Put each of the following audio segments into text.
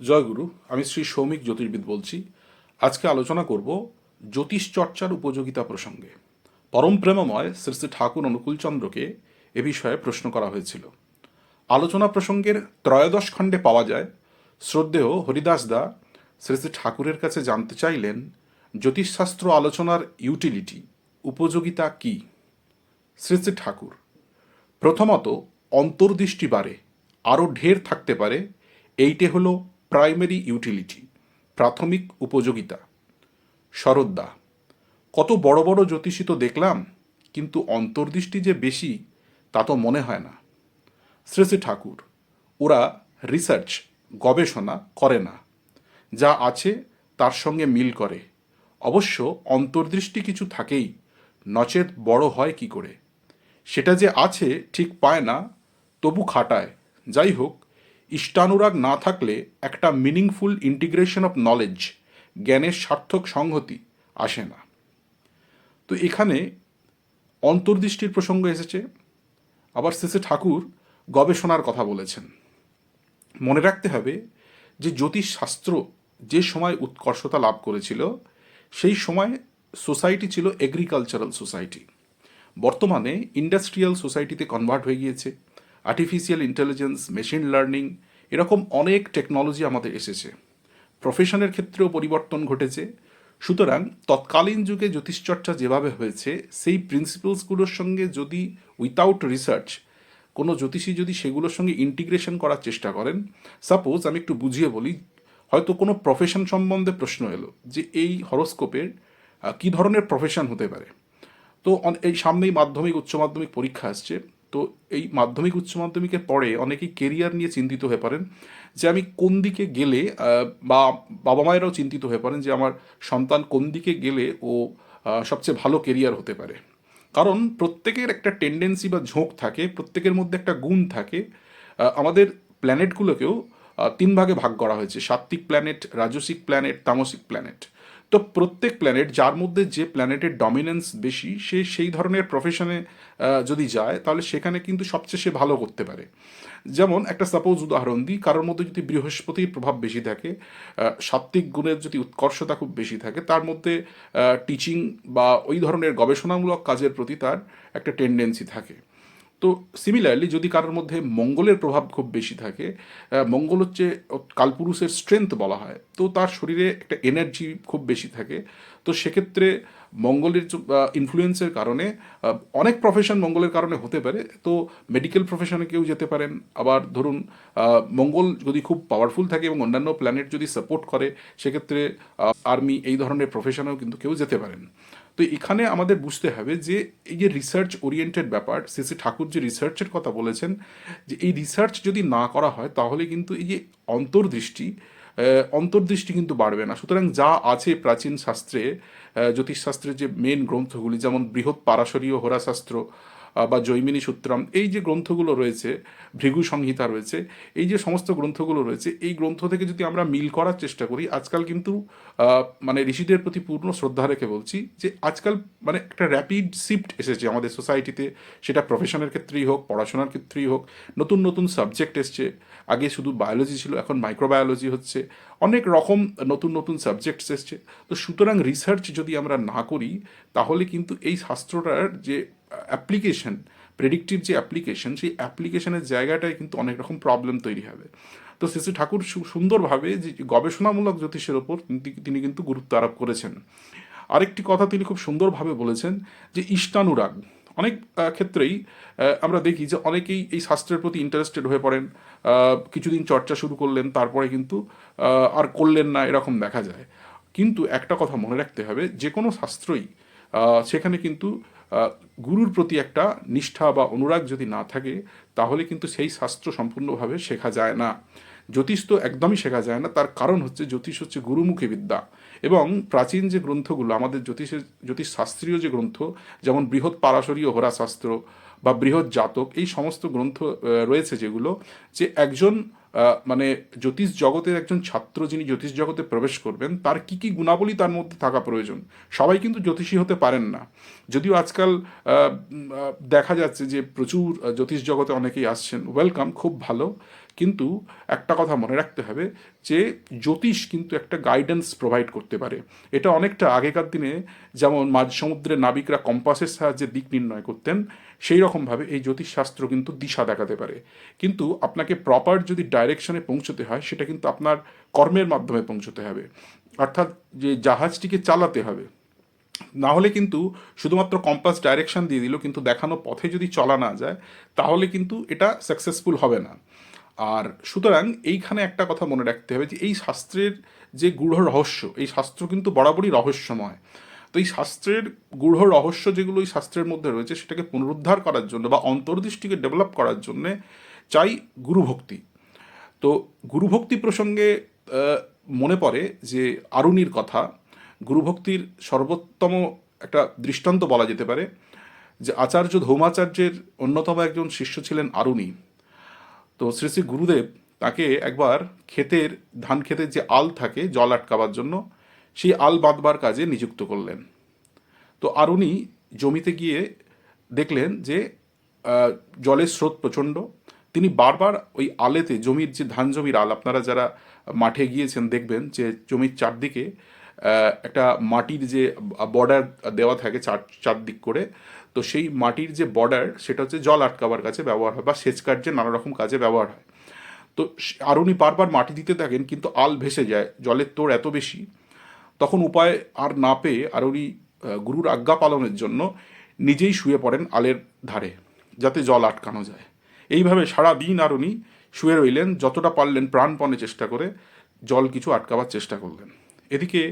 জয়গুরু। আমি শ্রী সৌমিক জ্যোতির্বিদ বলছি। আজকে আলোচনা করব জ্যোতিষ চর্চার উপযোগিতা প্রসঙ্গে। পরম প্রেমময় শ্রী শ্রী ঠাকুর অনুকূলচন্দ্রকে এ বিষয়ে প্রশ্ন করা হয়েছিল। আলোচনা প্রসঙ্গের ত্রয়োদশ খণ্ডে পাওয়া যায়, শ্রদ্ধেয় হরিদাস দা শ্রী শ্রী ঠাকুরের কাছে জানতে চাইলেন জ্যোতিষশাস্ত্র আলোচনার ইউটিলিটি, উপযোগিতা কি। শ্রী শ্রী ঠাকুর: প্রথমত, অন্তর্দৃষ্টি বাড়ে, আরও ঢের থাকতে পারে, এইটে হলো প্রাইমারি ইউটিলিটি, প্রাথমিক উপযোগিতা। শরদ্দা: কত বড় বড় জ্যোতিষী তো দেখলাম, কিন্তু অন্তর্দৃষ্টি যে বেশি তা তো মনে হয় না। শ্রী শ্রী ঠাকুর: ওরা রিসার্চ, গবেষণা করে না, যা আছে তার সঙ্গে মিল করে। অবশ্য অন্তর্দৃষ্টি কিছু থাকেই, নচেত বড় হয় কি করে। সেটা যে আছে ঠিক পায় না, তবু খাটায়। যাই হোক, ইষ্টানুরাগ না থাকলে একটা মিনিংফুল ইন্টিগ্রেশন অফ নলেজ, জ্ঞানের সার্থক সংহতি আসে না। তো এখানে অন্তর্দৃষ্টির প্রসঙ্গ এসেছে। আবার শ্রী শ্রী ঠাকুর গবেষণার কথা বলেছেন। মনে রাখতে হবে যে জ্যোতিষশাস্ত্র যে সময় উৎকর্ষতা লাভ করেছিল, সেই সময় সোসাইটি ছিল এগ্রিকালচারাল সোসাইটি। বর্তমানে ইন্ডাস্ট্রিয়াল সোসাইটিতে কনভার্ট হয়ে গিয়েছে। আর্টিফিশিয়াল ইন্টেলিজেন্স, মেশিন লার্নিং, এরকম অনেক টেকনোলজি আমাদের এসেছে। প্রফেশনের ক্ষেত্রেও পরিবর্তন ঘটেছে। সুতরাং তৎকালীন যুগে জ্যোতিষচর্চা যেভাবে হয়েছে, সেই প্রিন্সিপালসগুলোর সঙ্গে যদি উইথাউট রিসার্চ কোনো জ্যোতিষী যদি সেগুলোর সঙ্গে ইন্টিগ্রেশন করার চেষ্টা করেন, সাপোজ আমি একটু বুঝিয়ে বলি, হয়তো কোনো প্রফেশন সম্বন্ধে প্রশ্ন এলো যে এই হরোস্কোপের কী ধরনের প্রফেশন হতে পারে। তো এই সামনেই মাধ্যমিক উচ্চ মাধ্যমিক পরীক্ষা আসছে। তো এই মাধ্যমিক উচ্চ মাধ্যমিকের পরে অনেকেই কেরিয়ার নিয়ে চিন্তিত হয়ে পড়েন যে আমি কোন দিকে গেলে, বা বাবা মায়েরাও চিন্তিত হয়ে পড়েন যে আমার সন্তান কোন দিকে গেলে ও সবচেয়ে ভালো কেরিয়ার হতে পারে। কারণ প্রত্যেকের একটা টেন্ডেন্সি বা ঝোঁক থাকে, প্রত্যেকের মধ্যে একটা গুণ থাকে। আমাদের প্ল্যানেটগুলোকেও তিন ভাগে ভাগ করা হয়েছে: সাত্ত্বিক প্ল্যানেট, রাজসিক প্ল্যানেট, তামসিক প্ল্যানেট। তো প্রত্যেক প্ল্যানেট, যার মধ্যে যে প্ল্যানেটের ডমিনেন্স বেশি, সে সেই ধরনের প্রফেশনে যদি যায়, তাহলে সেখানে কিন্তু সবচেয়ে সে ভালো করতে পারে। যেমন একটা সাপোজ উদাহরণ দিই, কারোর মধ্যে যদি বৃহস্পতির প্রভাব বেশি থাকে, সাত্ত্বিক গুণের যদি উৎকর্ষতা খুব বেশি থাকে, তার মধ্যে টিচিং বা ওই ধরনের গবেষণামূলক কাজের প্রতি তার একটা টেন্ডেন্সি থাকে। তো সিমিলারলি যদি কারোর মধ্যে মঙ্গলের প্রভাব খুব বেশি থাকে, মঙ্গল হচ্ছে কালপুরুষের স্ট্রেংথ বলা হয়, তো তার শরীরে একটা এনার্জি খুব বেশি থাকে। তো সেক্ষেত্রে মঙ্গলের ইনফ্লুয়েন্সের কারণে অনেক প্রফেশন মঙ্গলের কারণে হতে পারে। তো মেডিকেল প্রফেশনে কেউ যেতে পারেন। আবার ধরুন মঙ্গল যদি খুব পাওয়ারফুল থাকে এবং অন্যান্য প্ল্যানেট যদি সাপোর্ট করে, সেক্ষেত্রে আর্মি, এই ধরনের প্রফেশনেও কিন্তু কেউ যেতে পারেন। তো এখানে আমাদের বুঝতে হবে যে এই যে রিসার্চ ওরিয়েন্টেড ব্যাপার, শ্রী শ্রী ঠাকুর যে রিসার্চের কথা বলেছেন, যে এই রিসার্চ যদি না করা হয়, তাহলে কিন্তু এই যে অন্তর্দৃষ্টি কিন্তু বাড়বে না। সুতরাং যা আছে প্রাচীন শাস্ত্রে, জ্যোতিষশাস্ত্রের যে মেন গ্রন্থগুলি, যেমন বৃহৎ পারাশরীয় হোরাশাস্ত্র বা জৈমিনী সূত্রম, এই যে গ্রন্থগুলো রয়েছে, ভৃগু সংহিতা রয়েছে, এই যে সমস্ত গ্রন্থগুলো রয়েছে, এই গ্রন্থ থেকে যদি আমরা মিল করার চেষ্টা করি, আজকাল কিন্তু মানে ঋষিদের প্রতি পূর্ণ শ্রদ্ধা রেখে বলছি যে আজকাল মানে একটা র্যাপিড শিফট এসেছে আমাদের সোসাইটিতে, সেটা প্রফেশনের ক্ষেত্রেই হোক, পড়াশোনার ক্ষেত্রেই হোক। নতুন নতুন সাবজেক্ট এসছে। আগে শুধু বায়োলজি ছিল, এখন মাইক্রোবায়োলজি হচ্ছে, অনেক রকম নতুন নতুন সাবজেক্টস এসছে। তো সুতরাং রিসার্চ যদি আমরা না করি, তাহলে কিন্তু এই শাস্ত্রটার যে অ্যাপ্লিকেশন, প্রেডিক্টিভ যে অ্যাপ্লিকেশন, সেই অ্যাপ্লিকেশনের জায়গাটায় কিন্তু অনেক রকম প্রবলেম তৈরি হবে। তো শ্রী শ্রী ঠাকুর সুন্দরভাবে যে গবেষণামূলক জ্যোতিষের ওপর তিনি কিন্তু গুরুত্ব আরোপ করেছেন। আরেকটি কথা তিনি খুব সুন্দরভাবে বলেছেন যে ইষ্টানুরাগ। অনেক ক্ষেত্রেই আমরা দেখি যে অনেকেই এই শাস্ত্রের প্রতি ইন্টারেস্টেড হয়ে পড়েন, কিছুদিন চর্চা শুরু করলেন, তারপরে কিন্তু আর করলেন না, এরকম দেখা যায়। কিন্তু একটা কথা মনে রাখতে হবে, যে কোনো শাস্ত্রই সেখানে কিন্তু গুরুর প্রতি একটা নিষ্ঠা বা অনুরাগ যদি না থাকে, তাহলে কিন্তু সেই শাস্ত্র সম্পূর্ণভাবে শেখা যায় না। জ্যোতিষ তো একদমই শেখা যায় না। তার কারণ হচ্ছে জ্যোতিষ হচ্ছে গুরুমুখী বিদ্যা। এবং প্রাচীন যে গ্রন্থগুলো আমাদের জ্যোতিষশাস্ত্রীয় যে গ্রন্থ, যেমন বৃহৎ পারাশরীয় হোরাশাস্ত্র বা বৃহৎ জাতক, এই সমস্ত গ্রন্থ রয়েছে যেগুলো, যে একজন মানে জ্যোতিষ জগতের একজন ছাত্র যিনি জ্যোতিষ জগতে প্রবেশ করবেন, তার কি কি গুণাবলী তার মধ্যে থাকা প্রয়োজন। সবাই কিন্তু জ্যোতিষী হতে পারেন না। যদিও আজকাল দেখা যাচ্ছে যে প্রচুর জ্যোতিষ জগতে অনেকেই আসছেন, ওয়েলকাম, খুব ভালো। কিন্তু একটা কথা মনে রাখতে হবে যে জ্যোতিষ কিন্তু একটা গাইডেন্স প্রোভাইড করতে পারে। এটা অনেকটা আগেকার দিনে যেমন মাঝ সমুদ্রের নাবিকরা কম্পাসের সাহায্যে দিক নির্ণয় করতেন, সেই রকমভাবে এই জ্যোতিষশাস্ত্র কিন্তু দিশা দেখাতে পারে। কিন্তু আপনাকে প্রপার যদি ডাইরেকশনে পৌঁছতে হয়, সেটা কিন্তু আপনার কর্মের মাধ্যমে পৌঁছতে হবে, অর্থাৎ যে জাহাজটিকে চালাতে হবে। না হলে কিন্তু শুধুমাত্র কম্পাস ডাইরেকশন দিয়ে দিল, কিন্তু দেখানো পথে যদি চলা না যায়, তাহলে কিন্তু এটা সাকসেসফুল হবে না। আর সুতরাং এইখানে একটা কথা মনে রাখতে হবে যে এই শাস্ত্রের যে গূঢ় রহস্য, এই শাস্ত্র কিন্তু বরাবরই রহস্যময়। তো এই শাস্ত্রের গূঢ় রহস্য যেগুলো এই শাস্ত্রের মধ্যে রয়েছে, সেটাকে পুনরুদ্ধার করার জন্য বা অন্তর্দৃষ্টিকে ডেভেলপ করার জন্যে চাই গুরুভক্তি। তো গুরুভক্তি প্রসঙ্গে মনে পড়ে যে আরুণির কথা। গুরুভক্তির সর্বোত্তম একটা দৃষ্টান্ত বলা যেতে পারে যে আচার্য ধৌমাচার্যের অন্যতম একজন শিষ্য ছিলেন আরুণি। তো শ্রী শ্রী গুরুদেব তাকে একবার ধান ক্ষেতের যে আল থাকে জল আটকাবার জন্য, সেই আল বাঁধবার কাজে নিযুক্ত করলেন। তো আরুণি জমিতে গিয়ে দেখলেন যে জলের স্রোত প্রচণ্ড। তিনি বারবার ওই আলেতে, জমির যে ধান জমির আল, আপনারা যারা মাঠে গিয়েছেন দেখবেন যে জমির চারদিকে একটা মাটির যে বর্ডার দেওয়া থাকে চারদিক করে। তো সেই মাটির যে বর্ডার, সেটা হচ্ছে জল আটকাবার কাছে ব্যবহার হয় বা সেচ কার্যে নানা রকম কাজে ব্যবহার হয়। তো আরুণি বারবার মাটি দিতে থাকেন, কিন্তু আল ভেসে যায়, জলের তোড় এত বেশি। তখন উপায় আর না পেয়ে আরুণি গুরুর আজ্ঞা পালনের জন্য নিজেই শুয়ে পড়েন আলের ধারে, যাতে জল আটকানো যায়। এইভাবে সারা দিন আরুণি শুয়ে রইলেন, যতটা পারলেন প্রাণপণে চেষ্টা করে জল কিছু আটকাবার চেষ্টা করলেন। এদিকে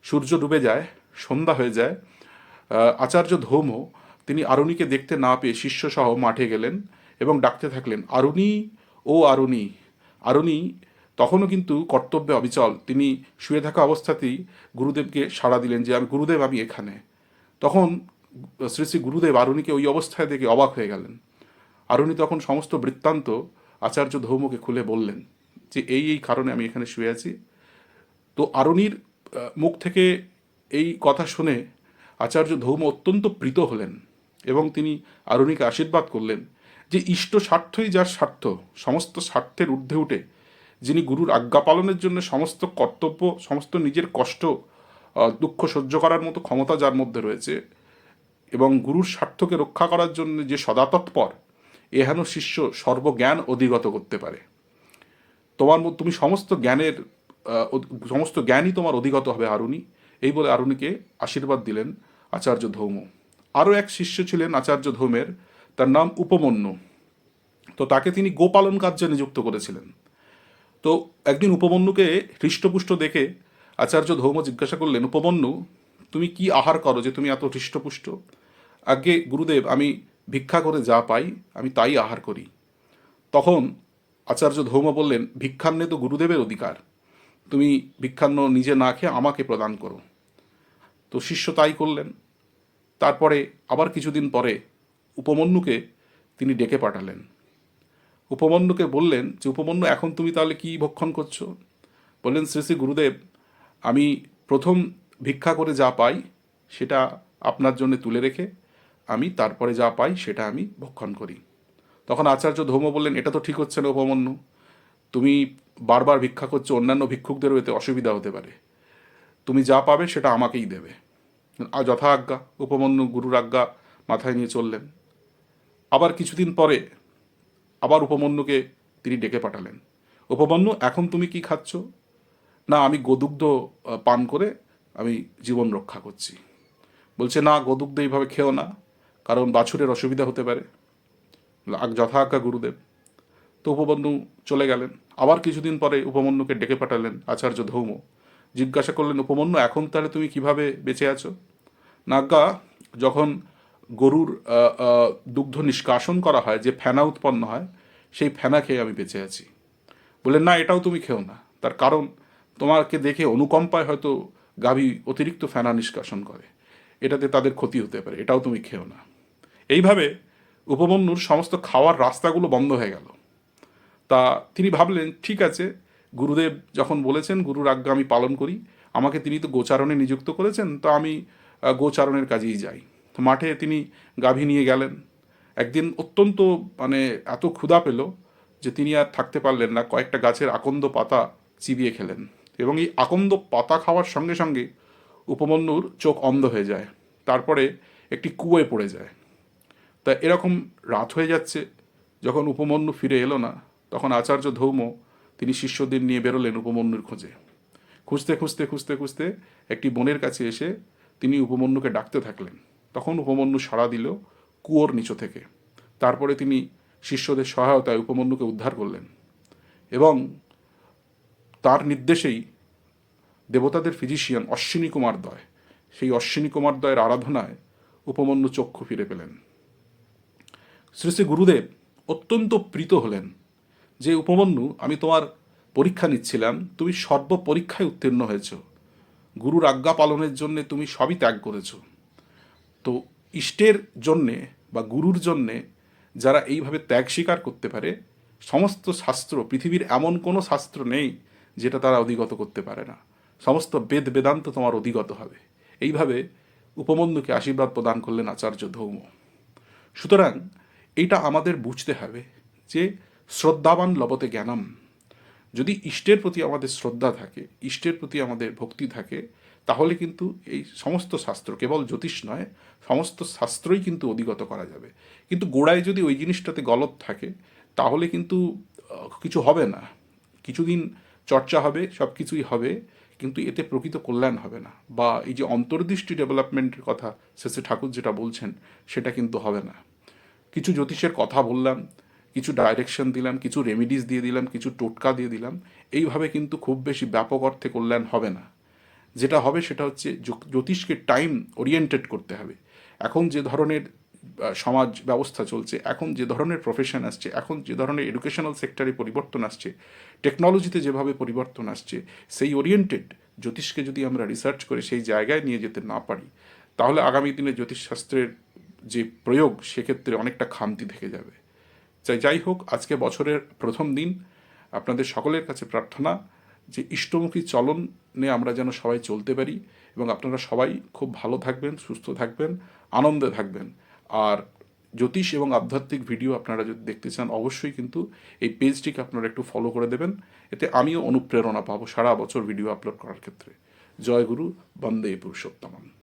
সূর্য ডুবে যায়, সন্ধ্যা হয়ে যায়। আচার্য ধৌম তিনি আরুণিকে দেখতে না পেয়ে শিষ্যসহ মাঠে গেলেন এবং ডাকতে থাকলেন, আরুণি, ও আরুণি। আরুণি তখনও কিন্তু কর্তব্যে অবিচল। তিনি শুয়ে থাকা অবস্থাতেই গুরুদেবকে সাড়া দিলেন যে আমি গুরুদেব, আমি এখানে। তখন শ্রী শ্রী গুরুদেব আরুণিকে ওই অবস্থায় দেখে অবাক হয়ে গেলেন। আরুণি তখন সমস্ত বৃত্তান্ত আচার্য ধৌমকে খুলে বললেন যে এই কারণে আমি এখানে শুয়ে আছি। তো আরুণির মুখ থেকে এই কথা শুনে আচার্য ধৌম অত্যন্ত প্রীত হলেন এবং তিনি আরুণিকে আশীর্বাদ করলেন যে ইষ্ট স্বার্থই যার স্বার্থ, সমস্ত স্বার্থের ঊর্ধ্বে উঠে যিনি গুরুর আজ্ঞা পালনের জন্য সমস্ত কর্তব্য, সমস্ত নিজের কষ্ট দুঃখ সহ্য করার মতো ক্ষমতা যার মধ্যে রয়েছে এবং গুরুর স্বার্থকে রক্ষা করার জন্য যে সদাতৎপর, এহেন শিষ্য সর্বজ্ঞান অধিগত করতে পারে। তুমি সমস্ত জ্ঞানই তোমার অধিগত হবে আরুণি। এই বলে আরুণিকে আশীর্বাদ দিলেন আচার্য ধৌম। আরও এক শিষ্য ছিলেন আচার্য ধৌমের, তার নাম উপমন্যু। তো তাকে তিনি গোপালন কার্যে নিযুক্ত করেছিলেন। তো একদিন উপমন্যুকে হৃষ্টপুষ্ট দেখে আচার্য ধৌম জিজ্ঞাসা করলেন, উপমন্যু, তুমি কি আহার করো যে তুমি এত হৃষ্টপুষ্ট? আগে গুরুদেব, আমি ভিক্ষা করে যা পাই আমি তাই আহার করি। তখন আচার্য ধৌম বললেন, ভিক্ষান্নে তো গুরুদেবের অধিকার, তুমি ভিক্ষান্ন নিজে না খেয়ে আমাকে প্রদান করো। তো শিষ্য তাই করলেন। তারপরে আবার কিছুদিন পরে উপমন্যুকে তিনি ডেকে পাঠালেন। উপমন্যুকে বললেন যে উপমন্যু, এখন তুমি তাহলে কি ভক্ষণ করছো? বললেন, শ্রী শ্রী গুরুদেব, আমি প্রথম ভিক্ষা করে যা পাই সেটা আপনার জন্য তুলে রেখে আমি তারপরে যা পাই সেটা আমি ভক্ষণ করি। তখন আচার্য ধৌম বললেন, এটা তো ঠিক হচ্ছে না উপমন্যু, তুমি বারবার ভিক্ষা করছো, অন্যান্য ভিক্ষুকদেরও এতে অসুবিধা হতে পারে, তুমি যা পাবে সেটা আমাকেই দেবে। যথা আজ্ঞা। উপমন্যু গুরুর আজ্ঞা মাথায় নিয়ে চললেন। আবার কিছুদিন পরে আবার উপমন্যুকে তিনি ডেকে পাঠালেন। উপমন্যু, এখন তুমি কি খাচ্ছ? না, আমি গোদুগ্ধ পান করে আমি জীবন রক্ষা করছি। বলছে, না, গোদুগ্ধ এইভাবে খেও না, কারণ বাছুরের অসুবিধা হতে পারে। যথা আজ্ঞা গুরুদেব। তো উপমন্যু চলে গেলেন। আবার কিছুদিন পরে উপমন্যুকে ডেকে পাঠালেন আচার্য ধৌম। জিজ্ঞাসা করলেন, উপমন্যু, এখন তাহলে তুমি কিভাবে বেঁচে আছো? না আজ্ঞা, যখন গরুর দুগ্ধ নিষ্কাশন করা হয়, যে ফেনা উৎপন্ন হয়, সেই ফেনা খেয়ে আমি বেঁচে আছি। বললেন, না, এটাও তুমি খেও না, তার কারণ তোমাকে দেখে অনুকম্পায় হয়তো গাভী অতিরিক্ত ফেনা নিষ্কাশন করে, এটাতে তাদের ক্ষতি হতে পারে, এটাও তুমি খেও না। এইভাবে উপমন্যুর সমস্ত খাওয়ার রাস্তাগুলো বন্ধ হয়ে গেল। তা তিনি ভাবলেন, ঠিক আছে, গুরুদেব যখন বলেছেন গুরুর আজ্ঞা আমি পালন করি, আমাকে তিনি তো গোচারণে নিযুক্ত করেছেন, তো আমি গোচারণের কাজেই যাই। তো মাঠে তিনি গাভী নিয়ে গেলেন। একদিন অত্যন্ত এত ক্ষুধা পেল, যে তিনি আর থাকতে পারলেন না, কয়েকটা গাছের আকন্দ পাতা চিবিয়ে খেলেন, এবং এই আকন্দ পাতা খাওয়ার সঙ্গে সঙ্গে উপমন্যুর চোখ অন্ধ হয়ে যায়, তারপরে একটি কুয়োয় পড়ে যায়। তা এরকম রাত হয়ে যাচ্ছে, যখন উপমন্যু ফিরে এলো না, তখন আচার্য ধৌম তিনি শিষ্যদের নিয়ে বেরোলেন উপমন্যুর খোঁজে। খুঁজতে খুঁজতে খুঁজতে খুঁজতে একটি বনের কাছে এসে তিনি উপমন্যুকে ডাকতে থাকলেন। তখন উপমন্যু সাড়া দিল কুয়োর নিচু থেকে। তারপরে তিনি শিষ্যদের সহায়তায় উপমন্যুকে উদ্ধার করলেন, এবং তার নির্দেশেই দেবতাদের ফিজিশিয়ান অশ্বিনী কুমার দয়, সেই অশ্বিনী কুমার দয়ের আরাধনায় উপমন্যু চক্ষু ফিরে পেলেন। শ্রী শ্রী গুরুদেব অত্যন্ত প্রীত হলেন যে, উপমন্যু, আমি তোমার পরীক্ষা নিচ্ছিলাম, তুমি সর্বপরীক্ষায় উত্তীর্ণ হয়েছ, গুরুর আজ্ঞা পালনের জন্য তুমি সবই ত্যাগ করেছ। তো ইষ্টের জন্যে বা গুরুর জন্যে যারা এইভাবে ত্যাগ স্বীকার করতে পারে, সমস্ত শাস্ত্র, পৃথিবীর এমন কোনো শাস্ত্র নেই যেটা তারা অধিগত করতে পারে না, সমস্ত বেদ বেদান্ত তোমার অধিগত হবে। এইভাবে উপমন্যুকে আশীর্বাদ প্রদান করলেন আচার্য ধৌম। সুতরাং এইটা আমাদের বুঝতে হবে যে শ্রদ্ধাবান লবতে জ্ঞানম। যদি ইষ্টের প্রতি আমাদের শ্রদ্ধা থাকে, ইষ্টের প্রতি আমাদের ভক্তি থাকে, তাহলে কিন্তু এই সমস্ত শাস্ত্র, কেবল জ্যোতিষ নয়, সমস্ত শাস্ত্রই কিন্তু অধিগত করা যাবে। কিন্তু গোড়ায় যদি ওই জিনিসটাতে গলত থাকে, তাহলে কিন্তু কিছু হবে না। কিছুদিন চর্চা হবে, সব কিছুই হবে, কিন্তু এতে প্রকৃত কল্যাণ হবে না, বা এই যে অন্তর্দৃষ্টি ডেভেলপমেন্টের কথা শ্রী ঠাকুর যেটা বলছেন, সেটা কিন্তু হবে না। কিছু জ্যোতিষের কথা বললাম, কিছু ডাইরেকশন দিলাম, কিছু রেমিডিস দিয়ে দিলাম, কিছু টোটকা দিয়ে দিলাম, এইভাবে কিন্তু খুব বেশি ব্যাপক অর্থে কল্যাণ হবে না। যেটা হবে সেটা হচ্ছে জ্যোতিষকে টাইম ওরিয়েন্টেড করতে হবে। এখন যে ধরনের সমাজ ব্যবস্থা চলছে, এখন যে ধরনের প্রফেশন আসছে, এখন যে ধরনের এডুকেশনাল সেক্টরে পরিবর্তন আসছে, টেকনোলজিতে যেভাবে পরিবর্তন আসছে, সেই ওরিয়েন্টেড জ্যোতিষকে যদি আমরা রিসার্চ করে সেই জায়গায় নিয়ে যেতে না পারি, তাহলে আগামী দিনে জ্যোতিষশাস্ত্রের যে প্রয়োগ, সেক্ষেত্রে অনেকটা খামতি থেকে যাবে। যাই হোক, আজকে বছরের প্রথম দিন, আপনাদের সকলের কাছে প্রার্থনা যে ইষ্টমুখী চলনে আমরা যেন সবাই চলতে পারি, এবং আপনারা সবাই খুব ভালো থাকবেন, সুস্থ থাকবেন, আনন্দে থাকবেন। আর জ্যোতিষ এবং আধ্যাত্মিক ভিডিও আপনারা যদি দেখতে চান, অবশ্যই কিন্তু এই পেজটিকে আপনারা একটু ফলো করে দেবেন। এতে আমিও অনুপ্রেরণা পাবো সারা বছর ভিডিও আপলোড করার ক্ষেত্রে। জয় গুরু, বন্দে পুরুষোত্তমম।